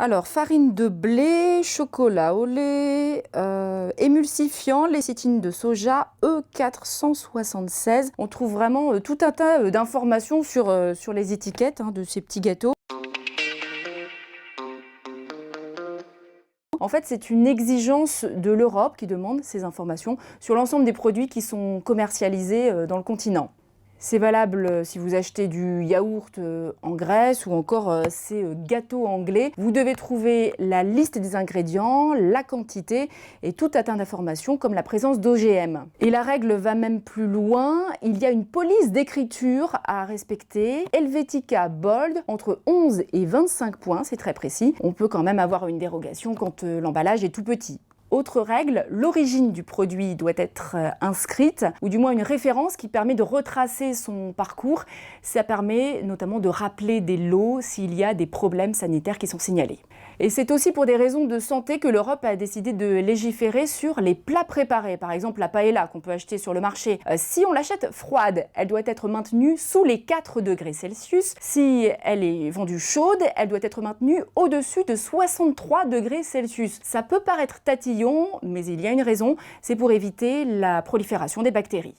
Alors, farine de blé, chocolat au lait, émulsifiant, lécithine de soja, E476. On trouve vraiment tout un tas d'informations sur les étiquettes de ces petits gâteaux. En fait, c'est une exigence de l'Europe qui demande ces informations sur l'ensemble des produits qui sont commercialisés dans le continent. C'est valable si vous achetez du yaourt en Grèce ou encore ces gâteaux anglais. Vous devez trouver la liste des ingrédients, la quantité et tout un tas d'informations comme la présence d'OGM. Et la règle va même plus loin, il y a une police d'écriture à respecter. Helvetica Bold, entre 11 et 25 points, c'est très précis. On peut quand même avoir une dérogation quand l'emballage est tout petit. Autre règle, l'origine du produit doit être inscrite, ou du moins une référence qui permet de retracer son parcours. Ça permet notamment de rappeler des lots s'il y a des problèmes sanitaires qui sont signalés. Et c'est aussi pour des raisons de santé que l'Europe a décidé de légiférer sur les plats préparés. Par exemple, la paella qu'on peut acheter sur le marché. Si on l'achète froide, elle doit être maintenue sous les 4 degrés Celsius. Si elle est vendue chaude, elle doit être maintenue au-dessus de 63 degrés Celsius. Ça peut paraître tatillon, mais il y a une raison, c'est pour éviter la prolifération des bactéries.